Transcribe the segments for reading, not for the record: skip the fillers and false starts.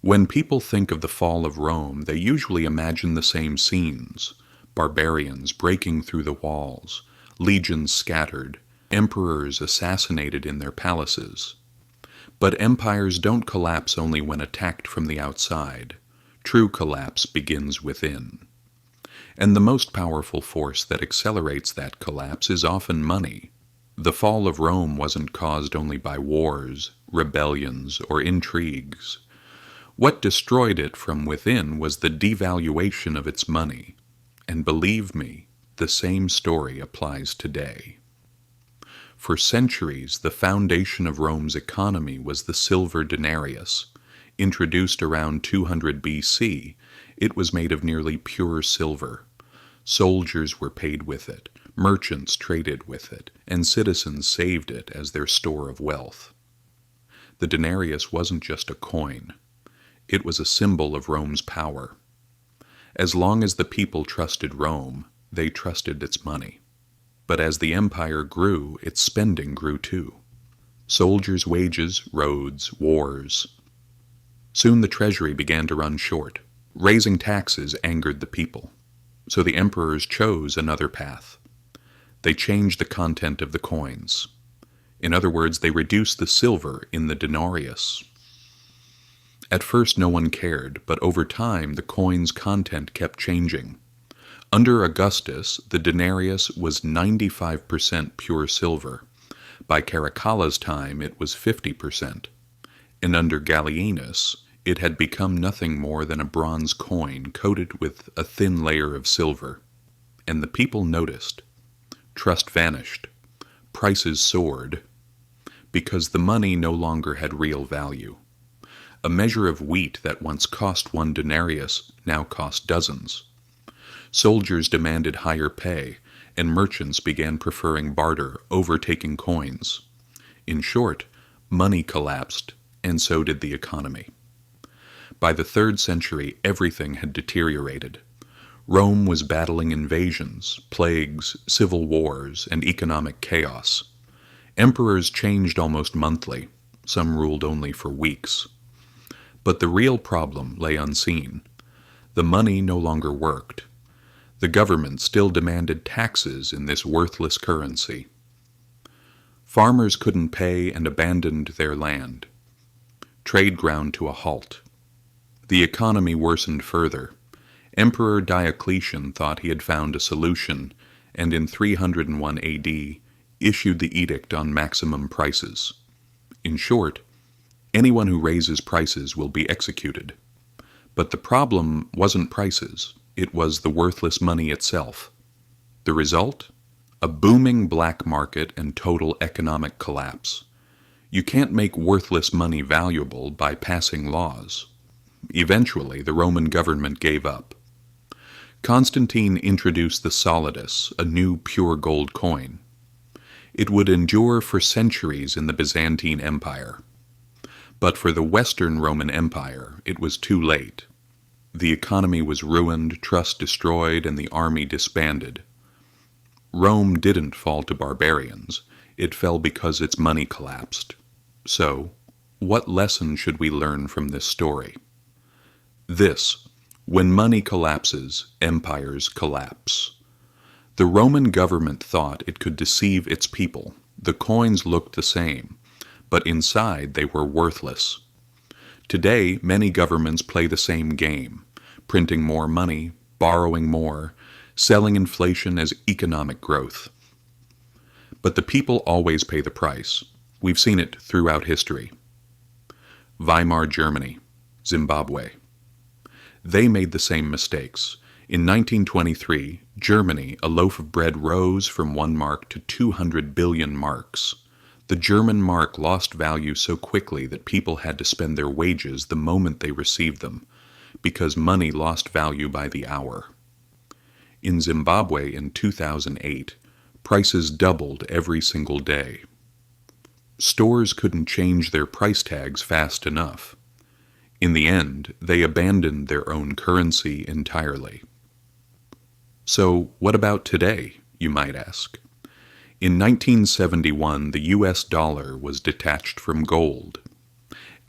When people think of the fall of Rome, they usually imagine the same scenes: barbarians breaking through the walls, legions scattered, emperors assassinated in their palaces. But empires don't collapse only when attacked from the outside. True collapse begins within. And the most powerful force that accelerates that collapse is often money. The fall of Rome wasn't caused only by wars, rebellions, or intrigues. What destroyed it from within was the devaluation of its money. And believe me, the same story applies today. For centuries, the foundation of Rome's economy was the silver denarius. Introduced around 200 BC, it was made of nearly pure silver. Soldiers were paid with it, merchants traded with it, and citizens saved it as their store of wealth. The denarius wasn't just a coin. It was a symbol of Rome's power. As long as the people trusted Rome, they trusted its money. But as the empire grew, its spending grew too. Soldiers' wages, roads, wars. Soon the treasury began to run short. Raising taxes angered the people. So the emperors chose another path. They changed the content of the coins. In other words, they reduced the silver in the denarius. At first no one cared, but over time the coin's content kept changing. Under Augustus, the denarius was 95% pure silver. By Caracalla's time, it was 50%. And under Gallienus, it had become nothing more than a bronze coin coated with a thin layer of silver. And the people noticed. Trust vanished. Prices soared. Because the money no longer had real value. A measure of wheat that once cost 1 denarius now cost dozens. Soldiers demanded higher pay, and merchants began preferring barter over taking coins. In short, money collapsed, and so did the economy. By the 3rd century, everything had deteriorated. Rome was battling invasions, plagues, civil wars, and economic chaos. Emperors changed almost monthly. Some ruled only for weeks. But the real problem lay unseen. The money no longer worked. The government still demanded taxes in this worthless currency. Farmers couldn't pay and abandoned their land. Trade ground to a halt. The economy worsened further. Emperor Diocletian thought he had found a solution, and in 301 AD issued the edict on maximum prices. In short, anyone who raises prices will be executed. But the problem wasn't prices. It was the worthless money itself. The result? A booming black market and total economic collapse. You can't make worthless money valuable by passing laws. Eventually, the Roman government gave up. Constantine introduced the Solidus, a new pure gold coin. It would endure for centuries in the Byzantine Empire. But for the Western Roman Empire, it was too late. The economy was ruined, trust destroyed, and the army disbanded. Rome didn't fall to barbarians. It fell because its money collapsed. So, what lesson should we learn from this story? This: when money collapses, empires collapse. The Roman government thought it could deceive its people. The coins looked the same, but inside they were worthless. Today, many governments play the same game, printing more money, borrowing more, selling inflation as economic growth. But the people always pay the price. We've seen it throughout history. Weimar Germany, Zimbabwe. They made the same mistakes. In 1923, Germany, a loaf of bread rose from 1 mark to 200 billion marks. The German mark lost value so quickly that people had to spend their wages the moment they received them, because money lost value by the hour. In Zimbabwe in 2008, prices doubled every single day. Stores couldn't change their price tags fast enough. In the end, they abandoned their own currency entirely. So, what about today, you might ask? In 1971, the US dollar was detached from gold.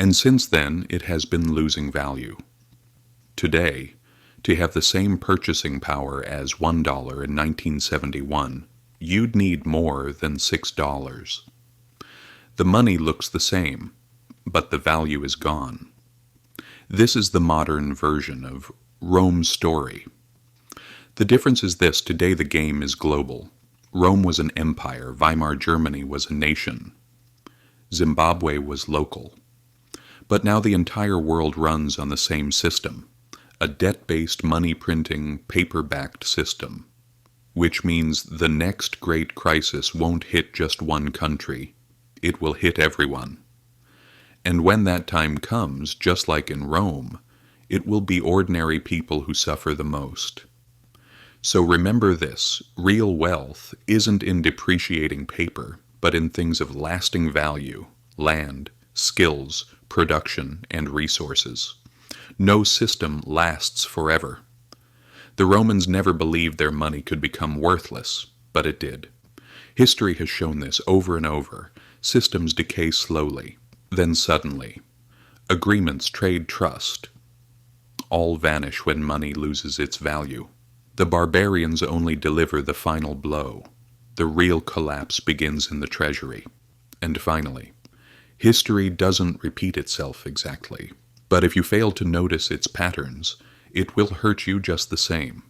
and since then it has been losing value. Today, to have the same purchasing power as $1 in 1971, you'd need more than $6. The money looks the same, but the value is gone. This is the modern version of Rome's story. The difference is this: today the game is global. Rome was an empire, Weimar Germany was a nation, Zimbabwe was local. But now the entire world runs on the same system, a debt-based money-printing, paper-backed system, which means the next great crisis won't hit just one country, it will hit everyone. And when that time comes, just like in Rome, it will be ordinary people who suffer the most. So remember this: real wealth isn't in depreciating paper, but in things of lasting value, land, skills, production, and resources. No system lasts forever. The Romans never believed their money could become worthless, but it did. History has shown this over and over. Systems decay slowly, then suddenly. Agreements, trade, trust, all vanish when money loses its value. The barbarians only deliver the final blow. The real collapse begins in the treasury. And finally, history doesn't repeat itself exactly, but if you fail to notice its patterns, it will hurt you just the same.